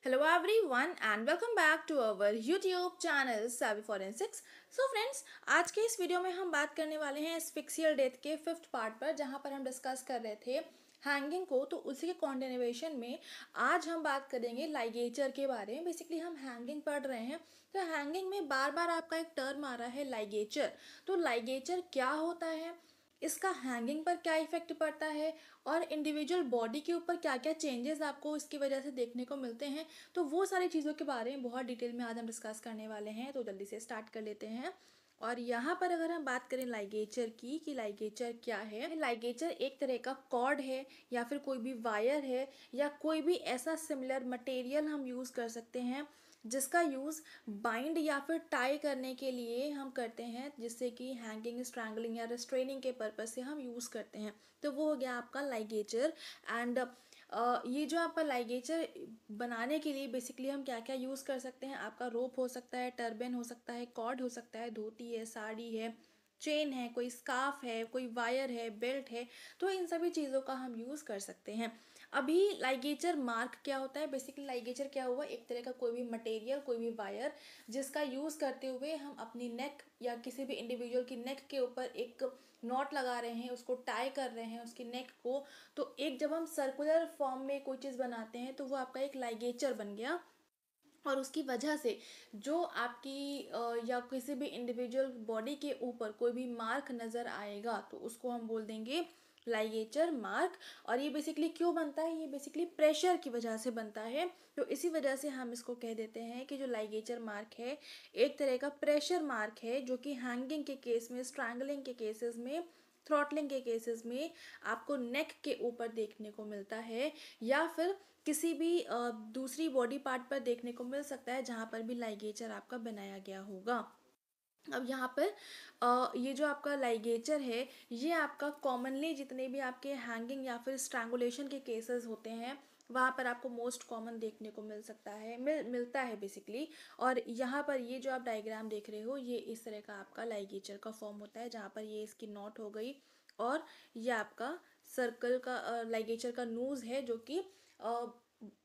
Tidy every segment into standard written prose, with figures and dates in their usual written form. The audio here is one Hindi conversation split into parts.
Hello everyone and welcome back to our YouTube channel Savvy Forensics। So friends, आज के इस वीडियो में हम बात करने वाले हैं एस्फिक्सियल डेथ के फिफ्थ पार्ट पर, जहां पर हम डिस्कस कर रहे थे हैंगिंग को। तो उसी के कॉन्टिन्यूएशन में आज हम बात करेंगे लाइगेचर के बारे में। बेसिकली हम हैंगिंग पढ़ रहे हैं, तो हैंगिंग में बार बार आपका एक टर्म आ रहा है लाइगेचर। तो लाइगेचर क्या होता है, इसका हैंगिंग पर क्या इफेक्ट पड़ता है और इंडिविजुअल बॉडी के ऊपर क्या क्या चेंजेस आपको इसकी वजह से देखने को मिलते हैं, तो वो सारी चीज़ों के बारे में बहुत डिटेल में आज हम डिस्कस करने वाले हैं। तो जल्दी से स्टार्ट कर लेते हैं। और यहाँ पर अगर हम बात करें लाइगेचर की कि लाइगेचर क्या है, लाइगेचर एक तरह का कॉर्ड है या फिर कोई भी वायर है या कोई भी ऐसा सिमिलर मटेरियल हम यूज़ कर सकते हैं जिसका यूज़ बाइंड या फिर टाई करने के लिए हम करते हैं, जिससे कि हैंगिंग, स्ट्रैंगलिंग या रिस्ट्रेनिंग के पर्पज से हम यूज़ करते हैं। तो वो हो गया आपका लाइगेचर। एंड ये जो आपका लाइगेचर बनाने के लिए बेसिकली हम क्या क्या यूज़ कर सकते हैं, आपका रोप हो सकता है, टर्बन हो सकता है, कॉर्ड हो सकता है, धोती है, साड़ी है, चेन है, कोई स्कार्फ है, कोई वायर है, बेल्ट है। तो इन सभी चीज़ों का हम यूज़ कर सकते हैं। अभी लाइगेचर मार्क क्या होता है, बेसिकली लाइगेचर क्या हुआ, एक तरह का कोई भी मटेरियल, कोई भी वायर जिसका यूज़ करते हुए हम अपनी नेक या किसी भी इंडिविजुअल की नेक के ऊपर एक नॉट लगा रहे हैं, उसको टाई कर रहे हैं उसकी नेक को। तो एक जब हम सर्कुलर फॉर्म में कोई चीज़ बनाते हैं तो वो आपका एक लाइगेचर बन गया। और उसकी वजह से जो आपकी या किसी भी इंडिविजुअल बॉडी के ऊपर कोई भी मार्क नज़र आएगा तो उसको हम बोल देंगे लाइगेचर मार्क। और ये बेसिकली क्यों बनता है, ये बेसिकली प्रेशर की वजह से बनता है। तो इसी वजह से हम इसको कह देते हैं कि जो लाइगेचर मार्क है एक तरह का प्रेशर मार्क है, जो कि हैंगिंग के केस में, स्ट्रैंगलिंग के केसेस में, थ्रॉटलिंग के केसेस में आपको नेक के ऊपर देखने को मिलता है, या फिर किसी भी दूसरी बॉडी पार्ट पर देखने को मिल सकता है जहाँ पर भी लाइगेचर आपका बनाया गया होगा। अब यहाँ पर ये जो आपका लाइगेचर है ये आपका कॉमनली जितने भी आपके हैंगिंग या फिर स्ट्रैंगुलेशन के केसेस होते हैं वहाँ पर आपको मोस्ट कॉमन देखने को मिल सकता है, मिलता है बेसिकली। और यहाँ पर ये जो आप डायग्राम देख रहे हो ये इस तरह का आपका लाइगेचर का फॉर्म होता है, जहाँ पर ये इसकी नॉट हो गई और ये आपका सर्कल का लाइगेचर का नोज है, जो कि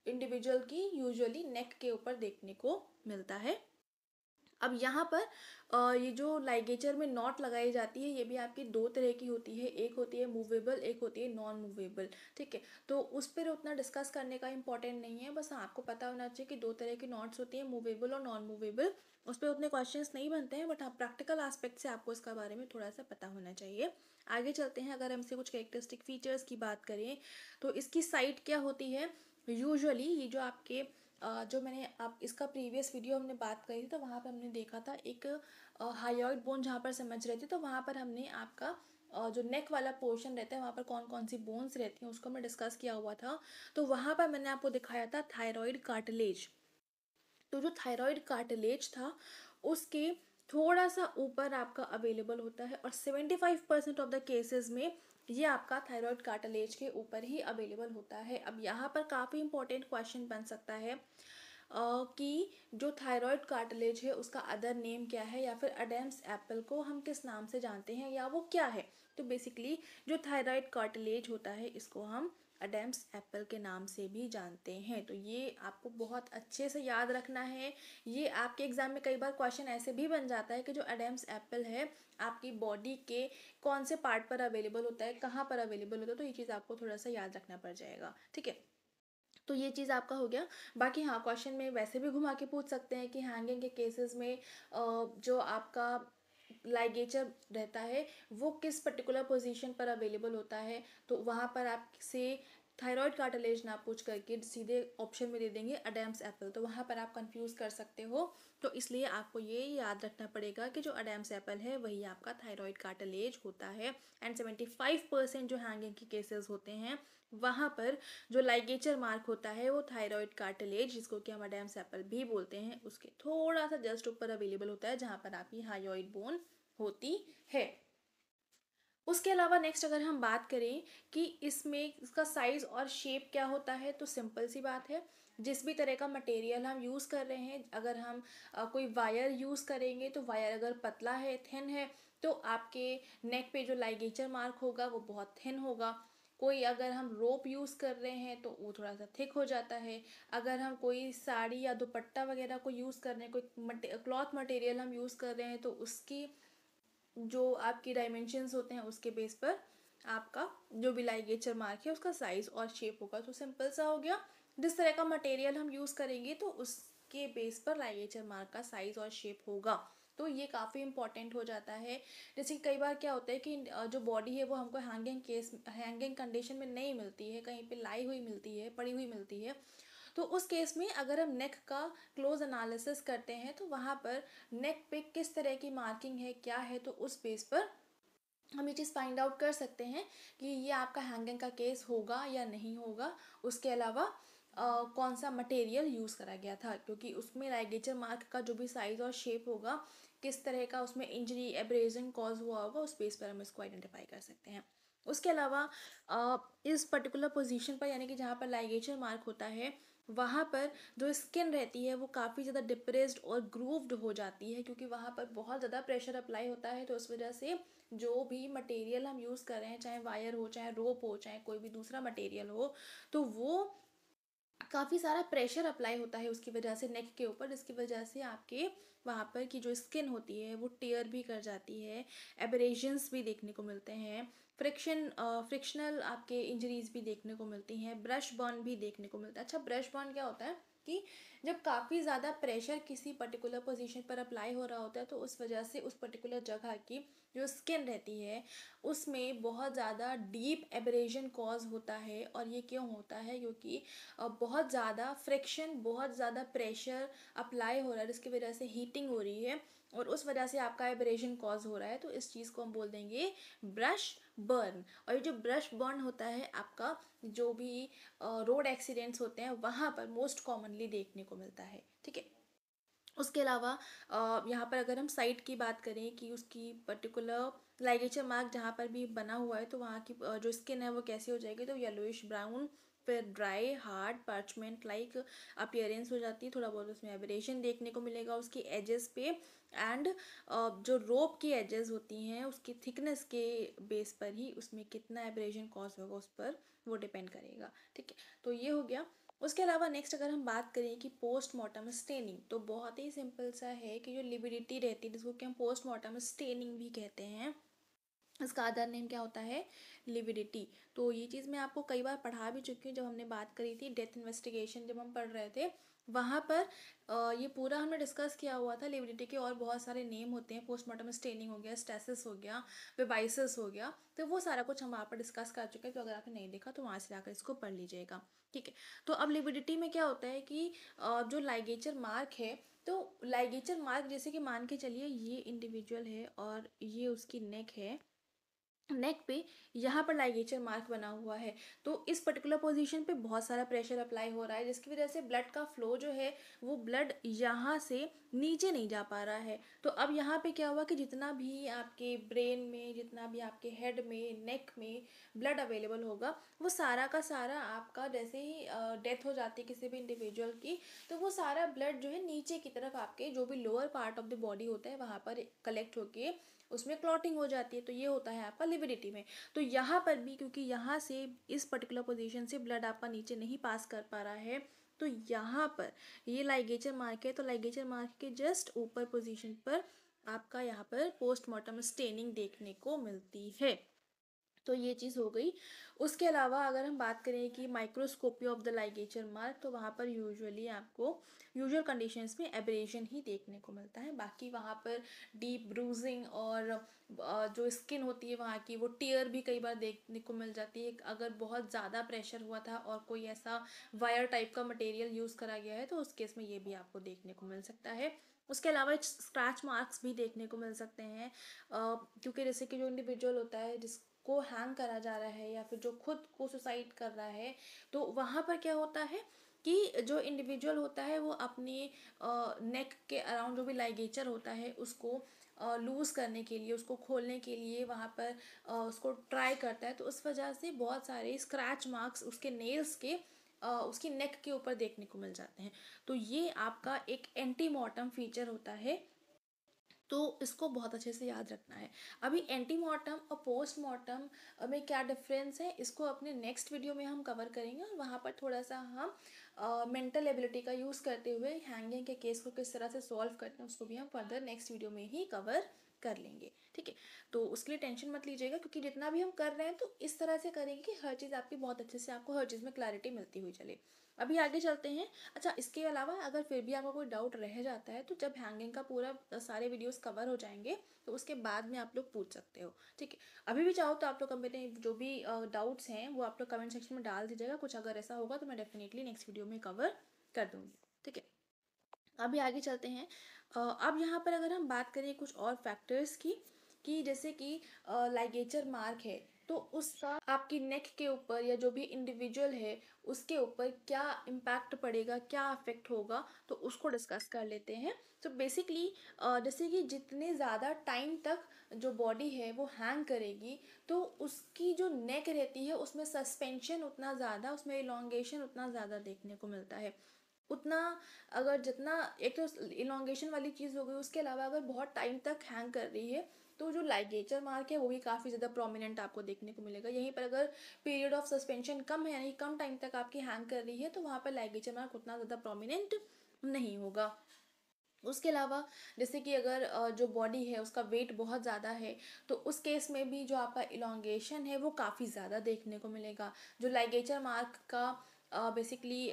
इंडिविजुअल की यूजुअली नेक के ऊपर देखने को मिलता है। अब यहाँ पर ये जो लाइगेचर में नॉट लगाई जाती है ये भी आपकी दो तरह की होती है, एक होती है मूवेबल, एक होती है नॉन मूवेबल। ठीक है, तो उस पर उतना डिस्कस करने का इम्पोर्टेंट नहीं है, बस आपको पता होना चाहिए कि दो तरह की नॉट्स होती है, मूवेबल और नॉन मूवेबल। उस पर उतने क्वेश्चंस नहीं बनते हैं, बट हाँ प्रैक्टिकल एस्पेक्ट से आपको इसका बारे में थोड़ा सा पता होना चाहिए। आगे चलते हैं, अगर हमसे कुछ कैरेक्टरिस्टिक फीचर्स की बात करें तो इसकी साइट क्या होती है। यूजुअली ये जो आपके जो मैंने आप इसका प्रीवियस वीडियो हमने बात करी थी तो वहाँ पर हमने देखा था एक हाइयोइड बोन जहाँ पर समझ रहे थे, तो वहाँ पर हमने आपका जो नेक वाला पोर्शन रहता है वहाँ पर कौन कौन सी बोन्स रहती हैं उसको मैं डिस्कस किया हुआ था। तो वहाँ पर मैंने आपको दिखाया था थायराइड कार्टिलेज। तो जो थायराइड कार्टिलेज था उसके थोड़ा सा ऊपर आपका अवेलेबल होता है, और 75% ऑफ द केसेस में ये आपका थायराइड कार्टिलेज के ऊपर ही अवेलेबल होता है। अब यहाँ पर काफ़ी इंपॉर्टेंट क्वेश्चन बन सकता है कि जो थायराइड कार्टिलेज है उसका अदर नेम क्या है, या फिर अडेम्स एप्पल को हम किस नाम से जानते हैं या वो क्या है। तो बेसिकली जो थायराइड कार्टिलेज होता है इसको हम अडेम्स एप्पल के नाम से भी जानते हैं। तो ये आपको बहुत अच्छे से याद रखना है। ये आपके एग्जाम में कई बार क्वेश्चन ऐसे भी बन जाता है कि जो अडेम्स एप्पल है आपकी बॉडी के कौन से पार्ट पर अवेलेबल होता है, कहाँ पर अवेलेबल होता है, तो ये चीज़ आपको थोड़ा सा याद रखना पड़ जाएगा। ठीक है, तो ये चीज़ आपका हो गया। बाकी हाँ क्वेश्चन में वैसे भी घुमा के पूछ सकते हैं कि हैंगिंग के केसेस में जो आपका लाइगेचर रहता है वो किस पर्टिकुलर पोजीशन पर अवेलेबल होता है, तो वहाँ पर आपसे थायराइड कार्टिलेज ना पूछ करके सीधे ऑप्शन में दे देंगे अडेम्स एप्पल, तो वहाँ पर आप कंफ्यूज कर सकते हो। तो इसलिए आपको ये याद रखना पड़ेगा कि जो अडेम्स एप्पल है वही आपका थायराइड कार्टिलेज होता है। एंड 75% जो हैंगिंग के केसेस होते हैं वहाँ पर जो लाइगेचर मार्क होता है वो थायराइड कार्टिलेज, जिसको कि हम अडेम्स एप्पल भी बोलते हैं, उसके थोड़ा सा जस्ट ऊपर अवेलेबल होता है जहाँ पर आपकी हाइयोइड बोन होती है। उसके अलावा नेक्स्ट अगर हम बात करें कि इसमें इसका साइज़ और शेप क्या होता है, तो सिंपल सी बात है, जिस भी तरह का मटेरियल हम यूज़ कर रहे हैं, अगर हम कोई वायर यूज़ करेंगे तो वायर अगर पतला है, थिन है, तो आपके नेक पे जो लाइगेचर मार्क होगा वो बहुत थिन होगा। कोई अगर हम रोप यूज़ कर रहे हैं तो वो थोड़ा सा थिक हो जाता है। अगर हम कोई साड़ी या दुपट्टा वगैरह को यूज़ कर रहे हैं, कोई क्लॉथ मटेरियल हम यूज़ कर रहे हैं, तो उसकी जो आपकी डायमेंशंस होते हैं उसके बेस पर आपका जो भी लाइगेचर मार्क है उसका साइज़ और शेप होगा। तो सिंपल सा हो गया, जिस तरह का मटेरियल हम यूज़ करेंगे तो उसके बेस पर लाइगेचर मार्क का साइज़ और शेप होगा। तो ये काफ़ी इंपॉर्टेंट हो जाता है। जैसे कि कई बार क्या होता है कि जो बॉडी है वो हमको हैंगिंग कंडीशन में नहीं मिलती है, कहीं पे लाई हुई मिलती है, पड़ी हुई मिलती है। तो उस केस में अगर हम नेक का क्लोज एनालिसिस करते हैं तो वहाँ पर नेक पे किस तरह की मार्किंग है, क्या है, तो उस बेस पर हम ये चीज़ फाइंड आउट कर सकते हैं कि ये आपका हैंगिंग का केस होगा या नहीं होगा। उसके अलावा कौन सा मटेरियल यूज़ करा गया था, क्योंकि उसमें लाइगेचर मार्क का जो भी साइज़ और शेप होगा, किस तरह का उसमें इंजरी एब्रेजन कॉज हुआ होगा, उस बेस पर हम इसको आइडेंटिफाई कर सकते हैं। उसके अलावा इस पर्टिकुलर पोजीशन पर, यानी कि जहाँ पर लाइगेचर मार्क होता है, वहाँ पर जो स्किन रहती है वो काफ़ी ज़्यादा डिप्रेस्ड और ग्रूव्ड हो जाती है, क्योंकि वहाँ पर बहुत ज़्यादा प्रेशर अप्लाई होता है। तो उस वजह से जो भी मटेरियल हम यूज़ कर रहे हैं, चाहे वायर हो, चाहे रोप हो, चाहे कोई भी दूसरा मटेरियल हो, तो वो काफ़ी सारा प्रेशर अप्लाई होता है उसकी वजह से नेक के ऊपर, जिसकी वजह से आपके वहाँ पर की जो स्किन होती है वो टेयर भी कर जाती है, एब्रेजन्स भी देखने को मिलते हैं, फ्रिक्शनल आपके इंजरीज भी देखने को मिलती हैं, ब्रश बर्न भी देखने को मिलता है। अच्छा, ब्रश बर्न क्या होता है कि जब काफ़ी ज़्यादा प्रेशर किसी पर्टिकुलर पोजीशन पर अप्लाई हो रहा होता है, तो उस वजह से उस पर्टिकुलर जगह की जो स्किन रहती है उसमें बहुत ज़्यादा डीप एब्रेजन कॉज होता है। और ये क्यों होता है? क्योंकि बहुत ज़्यादा फ्रिक्शन, बहुत ज़्यादा प्रेशर अप्लाई हो रहा है, जिसकी वजह से हीटिंग हो रही है और उस वजह से आपका एब्रेशन कॉज हो रहा है। तो इस चीज़ को हम बोल देंगे ब्रश बर्न। और ये जो ब्रश बर्न होता है आपका, जो भी रोड एक्सीडेंट्स होते हैं वहाँ पर मोस्ट कॉमनली देखने को मिलता है। ठीक है। उसके अलावा यहाँ पर अगर हम साइट की बात करें कि उसकी पर्टिकुलर लाइगेचर मार्क जहाँ पर भी बना हुआ है, तो वहाँ की जो स्किन है वो कैसी हो जाएगी, तो येलोइश ब्राउन, फिर dry hard parchment like appearance हो जाती है। थोड़ा बहुत उसमें एब्रेशन देखने को मिलेगा उसकी एजेस पे। एंड जो रोप की एजेस होती हैं उसकी थिकनेस के बेस पर ही उसमें कितना एब्रेशन कॉज होगा उस पर वो डिपेंड करेगा। ठीक है, तो ये हो गया। उसके अलावा नेक्स्ट अगर हम बात करें कि पोस्टमार्टम स्टेनिंग, तो बहुत ही सिंपल सा है कि जो लिविडिटी रहती है जिसको कि हम पोस्टमार्टम स्टेनिंग भी कहते हैं, इसका अदर नेम क्या होता है? लिविडिटी। तो ये चीज़ मैं आपको कई बार पढ़ा भी चुकी हूँ, जब हमने बात करी थी डेथ इन्वेस्टिगेशन जब हम पढ़ रहे थे वहाँ पर ये पूरा हमने डिस्कस किया हुआ था। लिविडिटी के और बहुत सारे नेम होते हैं, पोस्टमार्टम स्टेनिंग हो गया, स्टेसिस हो गया, वेबाइसिस हो गया, तो वो सारा कुछ हम वहाँ पर डिस्कस कर चुके हैं। तो अगर आपने नहीं देखा तो वहाँ से जाकर इसको पढ़ लीजिएगा। ठीक है। तो अब लिविडिटी में क्या होता है कि जो लाइगेचर मार्क है, तो लाइगेचर मार्क जैसे कि मान के चलिए ये इंडिविजुअल है और ये उसकी नेक है, नेक पे यहाँ पर लाइगेचर मार्क बना हुआ है, तो इस पर्टिकुलर पोजीशन पे बहुत सारा प्रेशर अप्लाई हो रहा है, जिसकी वजह से ब्लड का फ्लो जो है वो ब्लड यहाँ से नीचे नहीं जा पा रहा है। तो अब यहाँ पे क्या हुआ कि जितना भी आपके ब्रेन में, जितना भी आपके हेड में, नेक में ब्लड अवेलेबल होगा, वो सारा का सारा आपका जैसे ही डेथ हो जाती है किसी भी इंडिविजुअल की, तो वो सारा ब्लड जो है नीचे की तरफ आपके जो भी lower part of the body होता है वहाँ पर कलेक्ट होके उसमें क्लॉटिंग हो जाती है। तो ये होता है आपका लिविडिटी में। तो यहाँ पर भी क्योंकि यहाँ से इस पर्टिकुलर पोजीशन से ब्लड आपका नीचे नहीं पास कर पा रहा है, तो यहाँ पर ये लाइगेचर मार्क है, तो लाइगेचर मार्क के जस्ट ऊपर पोजीशन पर आपका यहाँ पर पोस्टमार्टम स्टेनिंग देखने को मिलती है। तो ये चीज़ हो गई। उसके अलावा अगर हम बात करें कि microscopy of the ligature mark, तो वहाँ पर यूजुअली आपको यूजुअल कंडीशंस में एब्रेशन ही देखने को मिलता है। बाकी वहाँ पर डीप ब्रूजिंग और जो स्किन होती है वहाँ की वो टीयर भी कई बार देखने को मिल जाती है। अगर बहुत ज़्यादा प्रेशर हुआ था और कोई ऐसा वायर टाइप का मटेरियल यूज़ करा गया है तो उस केस में ये भी आपको देखने को मिल सकता है। उसके अलावा स्क्रैच मार्क्स भी देखने को मिल सकते हैं, क्योंकि जैसे कि जो इंडिविजुअल होता है जिसको हैंग करा जा रहा है या फिर जो खुद को सुसाइड कर रहा है, तो वहाँ पर क्या होता है कि जो इंडिविजुअल होता है वो अपनी नेक के अराउंड जो भी लाइगेचर होता है उसको लूज़ करने के लिए, उसको खोलने के लिए वहाँ पर उसको ट्राई करता है, तो उस वजह से बहुत सारे स्क्रैच मार्क्स उसके नेल्स के उसकी नेक के ऊपर देखने को मिल जाते हैं। तो ये आपका एक एंटीमॉर्टम फीचर होता है। तो इसको बहुत अच्छे से याद रखना है। अभी एंटीमॉर्टम और पोस्टमॉर्टम में क्या डिफरेंस है, इसको अपने नेक्स्ट वीडियो में हम कवर करेंगे, और वहाँ पर थोड़ा सा हम मेंटल एबिलिटी का यूज़ करते हुए हैंगिंग के केस को किस तरह से सॉल्व करते हैं उसको भी हम फर्दर नेक्स्ट वीडियो में ही कवर कर लेंगे। ठीक है, तो उसके लिए टेंशन मत लीजिएगा, क्योंकि जितना भी हम कर रहे हैं तो इस तरह से करेंगे कि हर चीज़ आपकी बहुत अच्छे से, आपको हर चीज़ में क्लैरिटी मिलती हुई चले। अभी आगे चलते हैं। अच्छा, इसके अलावा अगर फिर भी आपका कोई डाउट रह जाता है तो जब हैंगिंग का पूरा सारे वीडियोस कवर हो जाएंगे तो उसके बाद में आप लोग पूछ सकते हो। ठीक है, अभी भी चाहो तो आप लोग अपने जो भी डाउट्स हैं वो आप लोग कमेंट सेक्शन में डाल दीजिएगा। कुछ अगर ऐसा होगा तो मैं डेफिनेटली नेक्स्ट वीडियो में कवर कर दूँगी। ठीक है, अभी आगे चलते हैं। अब यहाँ पर अगर हम बात करें कुछ और फैक्टर्स की, कि जैसे कि लाइगेचर मार्क है तो उसका आपकी नेक के ऊपर या जो भी इंडिविजुअल है उसके ऊपर क्या इम्पैक्ट पड़ेगा, क्या अफेक्ट होगा, तो उसको डिस्कस कर लेते हैं। तो बेसिकली जैसे कि जितने ज़्यादा टाइम तक जो बॉडी है वो हैंग करेगी तो उसकी जो नेक रहती है उसमें सस्पेंशन उतना ज़्यादा, उसमें इलोंगेशन उतना ज़्यादा देखने को मिलता है। उतना, अगर जितना, एक तो इलोंगेशन वाली चीज़ हो गई, उसके अलावा अगर बहुत टाइम तक हैंग कर रही है तो जो लाइगेचर मार्क है वो भी काफ़ी ज़्यादा प्रोमिनेंट आपको देखने को मिलेगा। यहीं पर अगर पीरियड ऑफ सस्पेंशन कम है, यानी कम टाइम तक आपकी हैंग कर रही है, तो वहाँ पर लाइगेचर मार्क उतना ज़्यादा प्रोमिनेंट नहीं होगा। उसके अलावा जैसे कि अगर जो बॉडी है उसका वेट बहुत ज़्यादा है तो उस केस में भी जो आपका इलोंगेशन है वो काफ़ी ज़्यादा देखने को मिलेगा। जो लाइगेचर मार्क का बेसिकली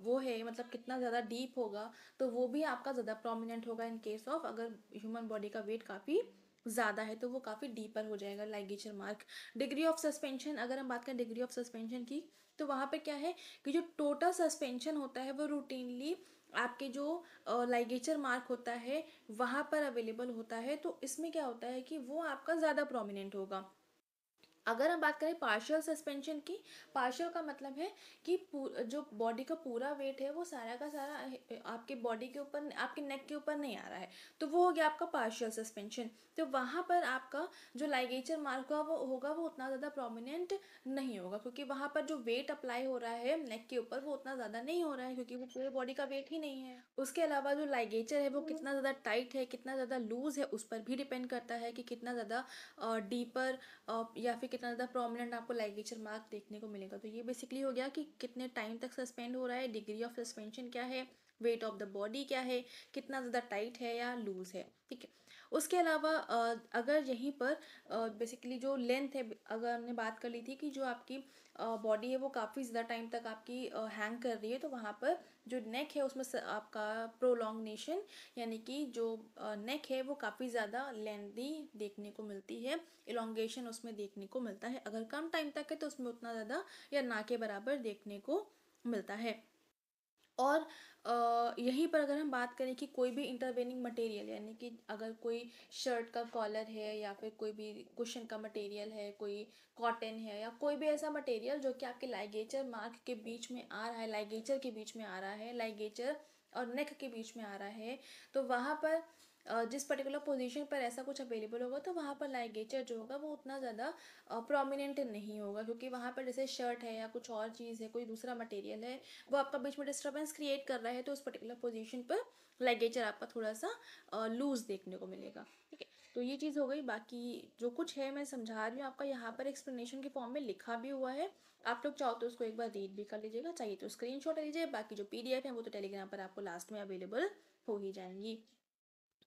वो है, मतलब कितना ज़्यादा डीप होगा, तो वो भी आपका ज़्यादा प्रोमिनेंट होगा इन केस ऑफ अगर ह्यूमन बॉडी का वेट काफ़ी ज़्यादा है, तो वो काफ़ी डीपर हो जाएगा ligature mark. Degree of suspension, अगर हम बात करें डिग्री ऑफ सस्पेंशन की, तो वहाँ पे क्या है कि जो टोटल सस्पेंशन होता है वो रूटीनली आपके जो लाइगेचर मार्क होता है वहाँ पर अवेलेबल होता है, तो इसमें क्या होता है कि वो आपका ज़्यादा प्रोमिनेंट होगा। अगर हम बात करें पार्शियल सस्पेंशन की, पार्शियल का मतलब है कि जो बॉडी का पूरा वेट है वो सारा का सारा आपके बॉडी के ऊपर, आपके नेक के ऊपर नहीं आ रहा है, तो वो हो गया आपका पार्शियल सस्पेंशन। तो वहाँ पर आपका जो लाइगेचर मार्क होगा वो उतना ज़्यादा प्रोमिनेंट नहीं होगा, क्योंकि वहाँ पर जो वेट अप्लाई हो रहा है नेक के ऊपर वो उतना ज़्यादा नहीं हो रहा है, क्योंकि वो पूरे बॉडी का वेट ही नहीं है। उसके अलावा जो लाइगेचर है वो कितना ज़्यादा टाइट है, कितना ज़्यादा लूज है, उस पर भी डिपेंड करता है कि कितना ज़्यादा डीपर या फिर कितना ज़्यादा प्रोमिनेंट आपको लाइगेचर मार्क देखने को मिलेगा। तो ये बेसिकली हो गया कि कितने टाइम तक सस्पेंड हो रहा है, डिग्री ऑफ सस्पेंशन क्या है, वेट ऑफ द बॉडी क्या है, कितना ज़्यादा टाइट है या लूज है। ठीक है, उसके अलावा अगर यहीं पर बेसिकली जो लेंथ है, अगर हमने बात कर ली थी कि जो आपकी बॉडी है वो काफ़ी ज़्यादा टाइम तक आपकी हैंग कर रही है, तो वहाँ पर जो नेक है उसमें आपका प्रोलॉन्गनेशन, यानी कि जो नेक है वो काफ़ी ज़्यादा लेंदी देखने को मिलती है, इलोंगेशन उसमें देखने को मिलता है। अगर कम टाइम तक है तो उसमें उतना ज़्यादा या ना के बराबर देखने को मिलता है। और यहीं पर अगर हम बात करें कि कोई भी इंटरवेनिंग मटेरियल, यानी कि अगर कोई शर्ट का कॉलर है या फिर कोई भी कुशन का मटेरियल है, कोई कॉटन है या कोई भी ऐसा मटेरियल जो कि आपके लाइगेचर मार्क के बीच में आ रहा है, लाइगेचर के बीच में आ रहा है, लाइगेचर और नेक के बीच में आ रहा है, तो वहाँ पर जिस पर्टिकुलर पोजीशन पर ऐसा कुछ अवेलेबल होगा तो वहाँ पर लाइगेचर जो होगा वो उतना ज़्यादा प्रोमिनेंट नहीं होगा, क्योंकि वहाँ पर जैसे शर्ट है या कुछ और चीज़ है, कोई दूसरा मटेरियल है, वो आपका बीच में डिस्टर्बेंस क्रिएट कर रहा है, तो उस पर्टिकुलर पोजीशन पर लाइगेचर आपका थोड़ा सा लूज देखने को मिलेगा। ठीक है, तो ये चीज़ हो गई। बाकी जो कुछ है मैं समझा रही हूँ आपका, यहाँ पर एक्सप्लेनेशन के फॉर्म में लिखा भी हुआ है, आप लोग चाहो तो उसको एक बार रीड भी कर लीजिएगा, चाहिए तो स्क्रीनशॉट लीजिए। बाकी जो पीडीएफ है वो तो टेलीग्राम पर आपको लास्ट में अवेलेबल हो ही जाएंगी।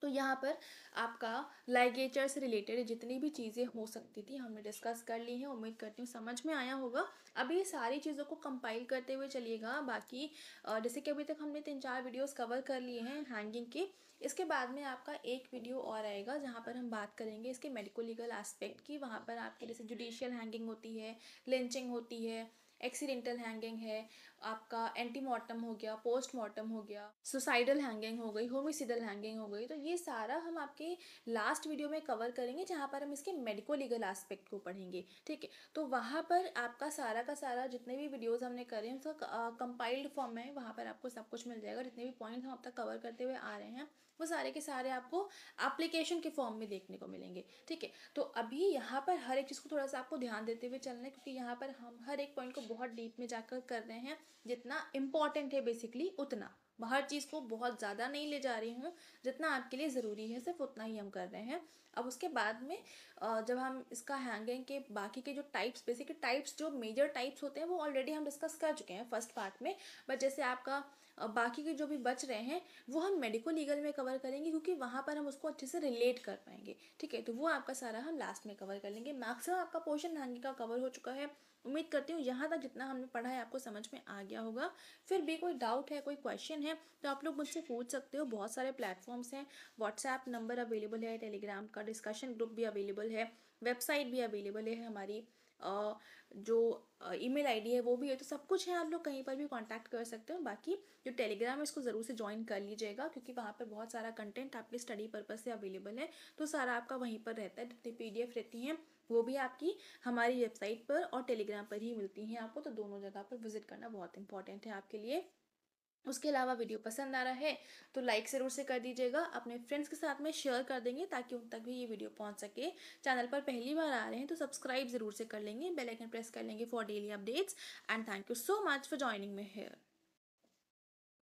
तो यहाँ पर आपका लाइगेचर से रिलेटेड जितनी भी चीज़ें हो सकती थी हमने डिस्कस कर ली हैं। उम्मीद करती हूँ समझ में आया होगा। अभी ये सारी चीज़ों को कंपाइल करते हुए चलिएगा। बाकी जैसे कि अभी तक हमने 3-4 वीडियोस कवर कर लिए हैं हैंगिंग के, इसके बाद में आपका एक वीडियो और आएगा जहाँ पर हम बात करेंगे इसके मेडिको लीगल एस्पेक्ट की। वहाँ पर आपके जैसे जुडिशियल हैंगिंग होती है, लिंचिंग होती है, एक्सीडेंटल हैंगिंग है, आपका एंटीमॉर्टम हो गया, पोस्टमॉर्टम हो गया, सुसाइडल हैंगिंग हो गई, होमिसिडल हैंगिंग हो गई। तो ये सारा हम आपके लास्ट वीडियो में कवर करेंगे जहाँ पर हम इसके मेडिको लीगल एस्पेक्ट को पढ़ेंगे। ठीक है, तो वहाँ पर आपका सारा का सारा जितने भी वीडियोस हमने करे हैं उसका कंपाइल्ड फॉर्म में वहाँ पर आपको सब कुछ मिल जाएगा। जितने भी पॉइंट हम अब तक कवर करते हुए आ रहे हैं वो सारे के सारे आपको एप्लीकेशन के फॉर्म में देखने को मिलेंगे। ठीक है, तो अभी यहाँ पर हर एक चीज़ को थोड़ा सा आपको ध्यान देते हुए चलना है, क्योंकि यहाँ पर हम हर एक पॉइंट को बहुत डीप में जाकर कर रहे हैं, जितना इम्पॉर्टेंट है बेसिकली उतना। हर चीज़ को बहुत ज़्यादा नहीं ले जा रही हूँ, जितना आपके लिए ज़रूरी है सिर्फ उतना ही हम कर रहे हैं। अब उसके बाद में जब हम इसका हैंगिंग के बाकी के जो टाइप्स, बेसिक टाइप्स, जो मेजर टाइप्स होते हैं वो ऑलरेडी हम डिस्कस कर चुके हैं फर्स्ट पार्ट में। बट जैसे आपका बाकी के जो भी बच रहे हैं वो हम मेडिको लीगल में कवर करेंगे, क्योंकि वहाँ पर हम उसको अच्छे से रिलेट कर पाएंगे। ठीक है, तो वो आपका सारा हम लास्ट में कवर कर लेंगे। मैक्सिमम आपका पोर्शन हैंगिंग का कवर हो चुका है। उम्मीद करती हूँ यहाँ तक जितना हमने पढ़ा है आपको समझ में आ गया होगा। फिर भी कोई डाउट है, कोई क्वेश्चन है, तो आप लोग मुझसे पूछ सकते हो। बहुत सारे प्लेटफॉर्म्स हैं, व्हाट्सएप नंबर अवेलेबल है, टेलीग्राम का डिस्कशन ग्रुप भी अवेलेबल है, वेबसाइट भी अवेलेबल है, हमारी जो ईमेल आईडी है वो भी है, तो सब कुछ है। आप लोग कहीं पर भी कांटेक्ट कर सकते हो। बाकी जो टेलीग्राम है इसको ज़रूर से ज्वाइन कर लीजिएगा, क्योंकि वहाँ पर बहुत सारा कंटेंट आपके स्टडी पर्पज़ से अवेलेबल है, तो सारा आपका वहीं पर रहता है। जितनी PDF रहती हैं वो भी आपकी हमारी वेबसाइट पर और टेलीग्राम पर ही मिलती हैं आपको, तो दोनों जगह पर विजिट करना बहुत इंपॉर्टेंट है आपके लिए। उसके अलावा वीडियो पसंद आ रहा है तो लाइक ज़रूर से कर दीजिएगा, अपने फ्रेंड्स के साथ में शेयर कर देंगे ताकि उन तक भी ये वीडियो पहुंच सके। चैनल पर पहली बार आ रहे हैं तो सब्सक्राइब ज़रूर से कर लेंगे, बेल आइकन प्रेस कर लेंगे for daily updates. And thank you so much for joining me here.